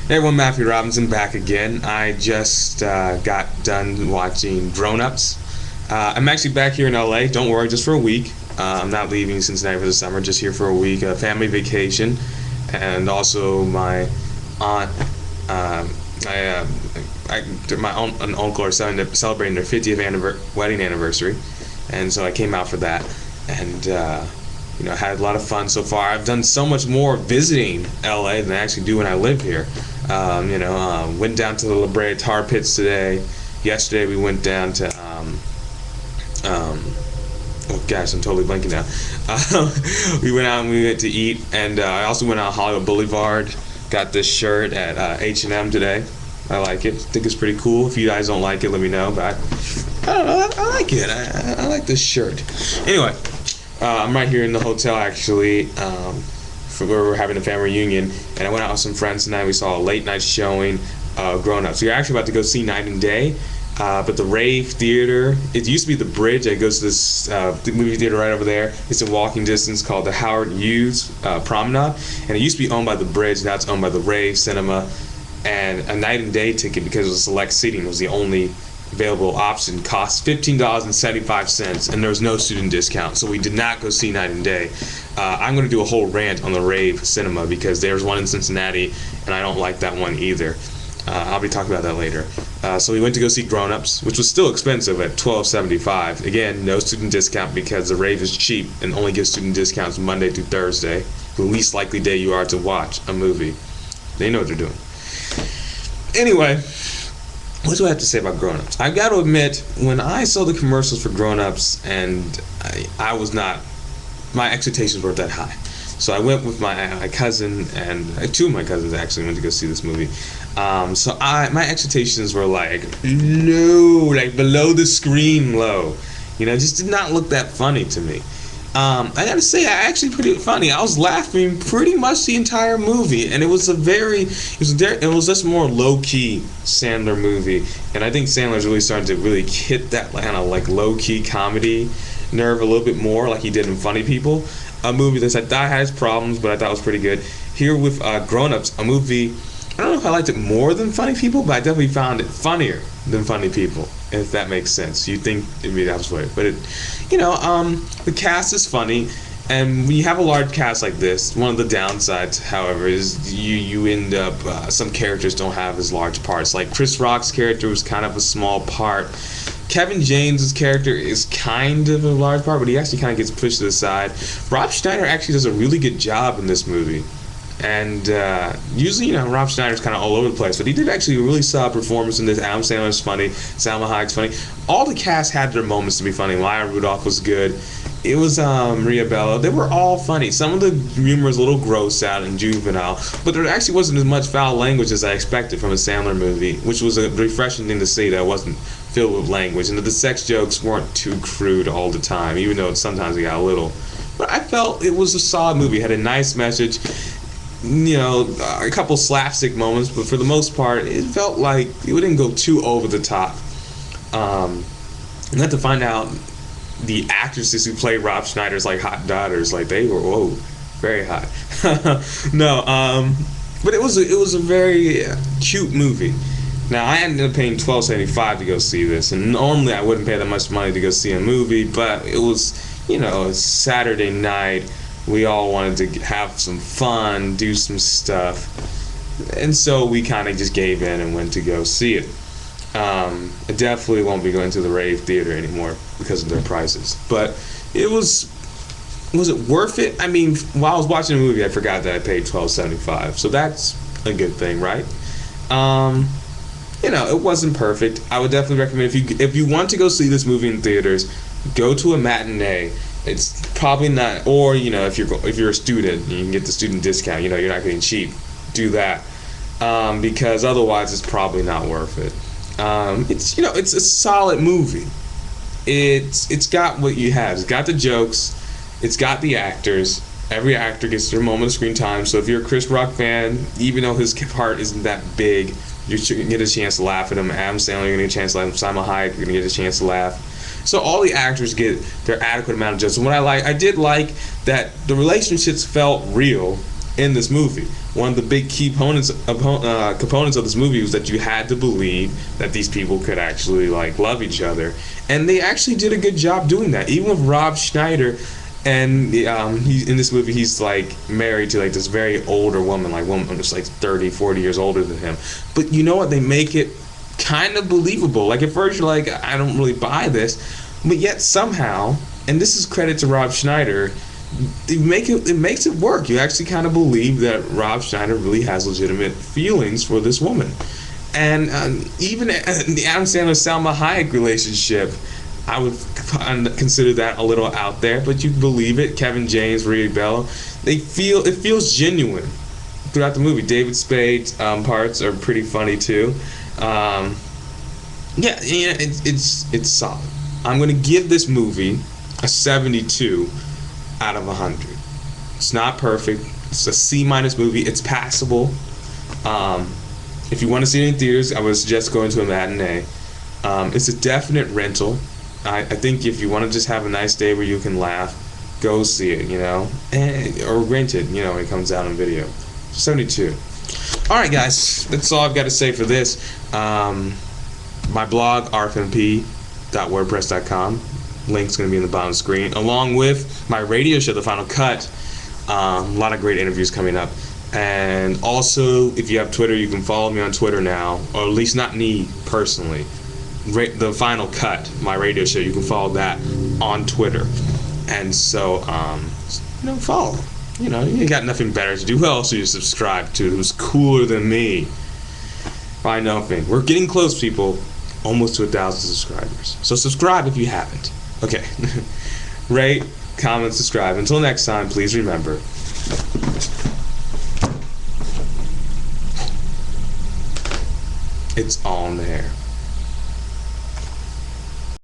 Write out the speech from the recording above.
Hey everyone, Matthew Robinson back again. I just got done watching Grown Ups. I'm actually back here in LA, don't worry, just for a week. I'm not leaving Cincinnati for the summer, just here for a week, a family vacation. And also my aunt, an uncle are celebrating their 50th wedding anniversary. And so I came out for that. And had a lot of fun so far. I've done so much more visiting LA than I actually do when I live here. Went down to the La Brea Tar Pits today. Yesterday we went down to oh gosh, I'm totally blanking now. We went out and we went to eat, and I also went out Hollywood Boulevard. Got this shirt at H&M today. I like it. I think it's pretty cool. If you guys don't like it, let me know. But I don't know. I like it. I like this shirt. Anyway, I'm right here in the hotel actually. For where we're having a family reunion, and I went out with some friends tonight. We saw a late night showing of Grown Ups. We were actually about to go see Night and Day, but the Rave Theater, it used to be the Bridge that goes to this movie theater right over there. It's in walking distance, called the Howard Hughes Promenade, and it used to be owned by the Bridge. Now it's owned by the Rave Cinema, and a Night and Day ticket, because it was select seating, was the only available option, cost $15.75, and there was no student discount, so we did not go see Night and Day. I'm going to do a whole rant on the Rave Cinema, because there's one in Cincinnati, and I don't like that one either. I'll be talking about that later. So we went to go see Grown Ups, which was still expensive at $12.75. Again, no student discount, because the Rave is cheap and only gives student discounts Monday through Thursday, the least likely day you are to watch a movie. They know what they're doing. Anyway, what do I have to say about Grown Ups? I've got to admit, when I saw the commercials for Grown Ups, and I was not, my expectations weren't that high. So I went with my cousin, and two of my cousins actually went to go see this movie. So my expectations were like low, like below the screen low. It just did not look that funny to me. I gotta say, actually pretty funny. I was laughing pretty much the entire movie, and it was just more low-key Sandler movie, and I think Sandler's really starting to really hit that kind of like low-key comedy nerve a little bit more, like he did in Funny People, a movie that I thought had its problems, but I thought was pretty good. Here with Grown Ups, a movie, I don't know if I liked it more than Funny People, but I definitely found it funnier than Funny People, if that makes sense. You'd think it'd be that way, but the cast is funny, and when you have a large cast like this, one of the downsides, however, is you end up, some characters don't have as large parts. Like Chris Rock's character was kind of a small part. Kevin James's character is kind of a large part, but he actually kind of gets pushed to the side. Rob Schneider actually does a really good job in this movie. And usually, Rob Schneider's kind of all over the place, but he did actually a really solid performance in this. Adam Sandler's funny, Salma Hayek's funny. All the cast had their moments to be funny. Maya Rudolph was good. It was Maria Bello. They were all funny. Some of the humor was a little gross out and juvenile, but there actually wasn't as much foul language as I expected from a Sandler movie, which was a refreshing thing to see, that wasn't filled with language, and that the sex jokes weren't too crude all the time, even though sometimes they got a little. But I felt it was a solid movie. It had a nice message. A couple slapstick moments, but for the most part, it felt like it didn't go too over the top. And then to find out the actresses who played Rob Schneider's like hot daughters, like they were very hot. But it was a very cute movie. Now I ended up paying $12.75 to go see this, and normally I wouldn't pay that much money to go see a movie, but it was a Saturday night. We all wanted to have some fun, do some stuff, and so we kind of just gave in and went to go see it. I definitely won't be going to the Rave Theater anymore because of their prices. But was it worth it? I mean, while I was watching the movie, I forgot that I paid $12.75, so that's a good thing, right? It wasn't perfect. I would definitely recommend, if you want to go see this movie in theaters, go to a matinee. It's probably not, or if you're a student, you can get the student discount. You're not getting cheap. Do that, because otherwise it's probably not worth it. It's a solid movie. It's got what you have. It's got the jokes. It's got the actors. Every actor gets their moment of screen time. So if you're a Chris Rock fan, even though his part isn't that big, you're going to get a chance to laugh at him. Adam Sandler, you're going to get a chance to laugh at him. Salma Hayek, you're going to get a chance to laugh. So all the actors get their adequate amount of justice. And what I did like that the relationships felt real, in this movie. One of the big key components of this movie was that you had to believe that these people could actually like love each other, and they actually did a good job doing that. Even with Rob Schneider, and he in this movie he's like married to like this very older woman, like woman just like 30, 40 years older than him. But you know what? They make it kind of believable. Like at first you're like, I don't really buy this, but yet somehow, and this is credit to Rob Schneider, it makes it work. You actually kind of believe that Rob Schneider really has legitimate feelings for this woman. And even the Adam Sandler Salma Hayek relationship, I would consider that a little out there, but you believe it. Kevin James, Rita Bell, it feels genuine throughout the movie. David Spade's parts are pretty funny too. It's solid. I'm gonna give this movie a 72 out of 100. It's not perfect. It's a C- movie. It's passable. If you want to see it in theaters, I would suggest going to a matinee. It's a definite rental. I think if you want to just have a nice day where you can laugh, go see it, or rent it, when it comes out on video. 72. Alright guys, that's all I've got to say for this. My blog, rfmp.wordpress.com. Link's going to be in the bottom of the screen, along with my radio show, The Final Cut. A lot of great interviews coming up. And also, if you have Twitter, you can follow me on Twitter now, or at least not me personally. The Final Cut, my radio show, you can follow that on Twitter. And so, follow. You got nothing better to do. Who else do you subscribe to who's cooler than me? Probably nothing. We're getting close, people. Almost to 1,000 subscribers. So subscribe if you haven't. Okay. Rate, comment, subscribe. Until next time, please remember. It's all in the hair.